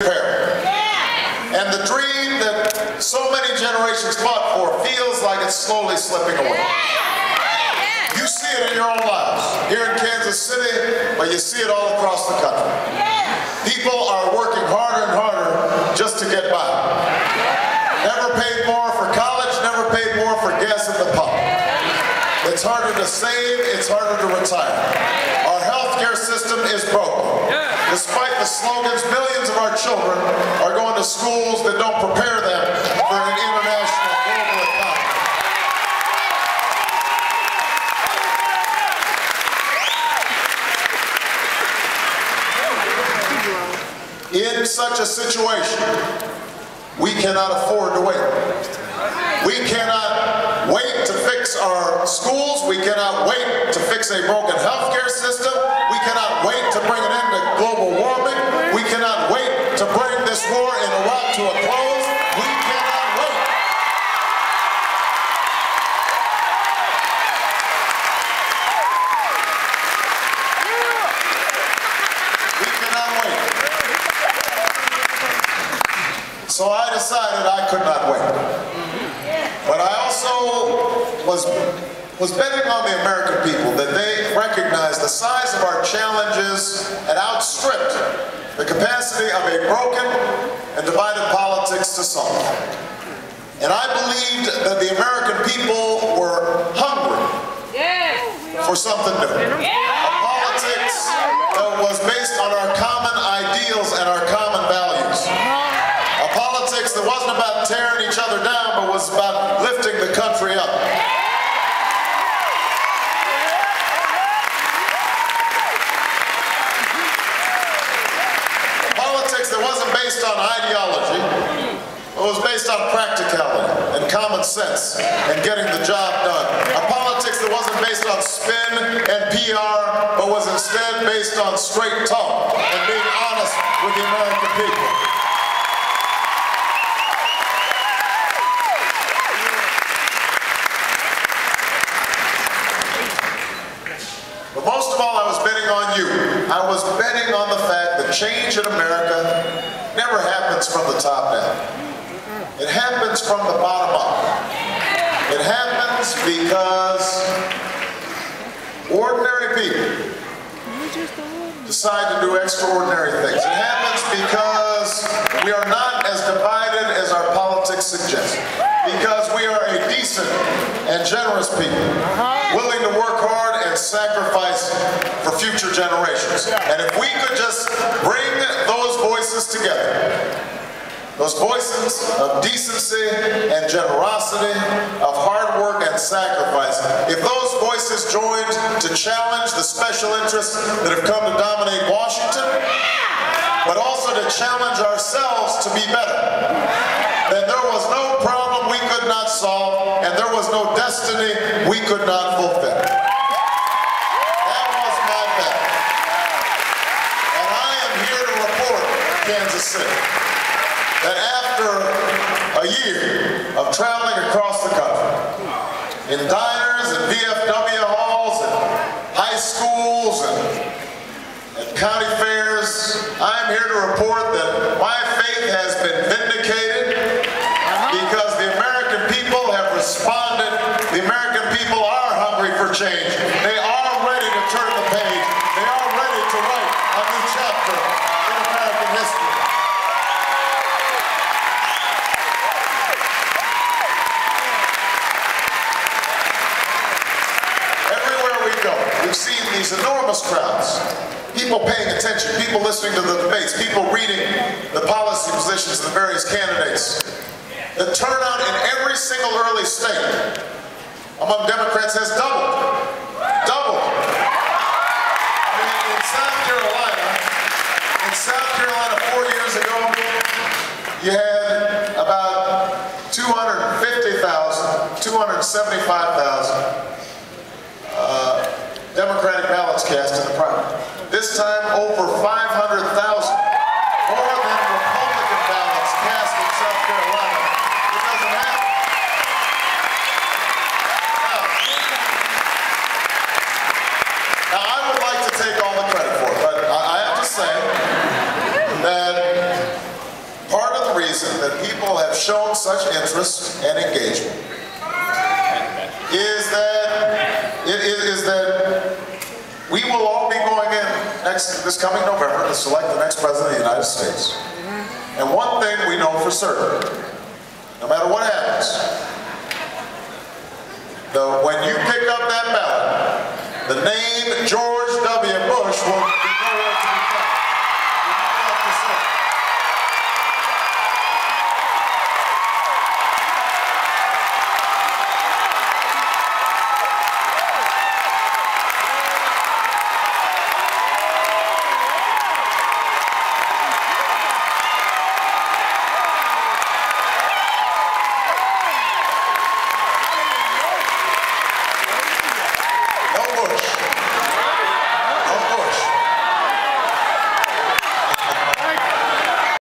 And the dream that so many generations fought for feels like it's slowly slipping away. You see it in your own lives, here in Kansas City, but you see it all across the country. People are working harder and harder just to get by. Never paid more for college, never paid more for gas at the pump. It's harder to save, it's harder to retire. Our healthcare system is broken. Despite the slogans, millions of our children are going to schools that don't prepare them for an international global economy. In such a situation, we cannot afford to wait. We cannot wait to fix our schools. We cannot wait to fix a broken healthcare system. We cannot wait to bring an end to global warming. We cannot wait to bring this war in Iraq to a close. We cannot wait. We cannot wait. So I decided I could not wait. But I also was betting on the American people that they recognize the size of our challenges and outstripped the capacity of a broken and divided politics to solve. And I believed that the American people were hungry for something new. A politics that was based on our common ideals and our common values. A politics that wasn't about tearing each other down, but was about lifting the country up. A politics that wasn't based on ideology, but was based on practicality and common sense and getting the job done. A politics that wasn't based on spin and PR, but was instead based on straight talk and being honest with the American people. But most of all, I was betting on you. I was betting on the fact that change in America never happens from the top down. It happens from the bottom up. It happens because ordinary people decide to do extraordinary things. It happens because we are not as divided as our politics suggest. Because we are a decent and generous people, willing to work hard and sacrifice for future generations. And if we could just bring those voices together, those voices of decency and generosity, of hard work and sacrifice, if those voices joined to challenge the special interests that have come to dominate Washington, but also to challenge ourselves to be better, then there was no problem we could not solve, and there was no destiny we could not fulfill. That was my bet. And I am here to report, Kansas City, that after a year of traveling across the country, in diners and VFW halls and high schools and county fairs, I am here to report that my faith has been vindicated because the American people have responded. The American people are hungry for change. They are ready to turn the page. They are ready to write a new chapter in American history. Everywhere we go, we've seen these enormous crowds. People paying attention, people listening to the debates, people reading the policy positions of the various candidates. The turnout in every single early state among Democrats has doubled. Doubled. I mean, in South Carolina 4 years ago, you had about 250,000, 275,000 Democratic ballots cast in the primary. This time, over 500,000, more than Republican ballots cast in South Carolina. It doesn't happen. Now, I would like to take all the credit for it, but I have to say that reason that people have shown such interest and engagement is that we will all be going in this coming November to select the next president of the United States. And one thing we know for certain, no matter what happens, when you pick up that ballot, the name George W. Bush will be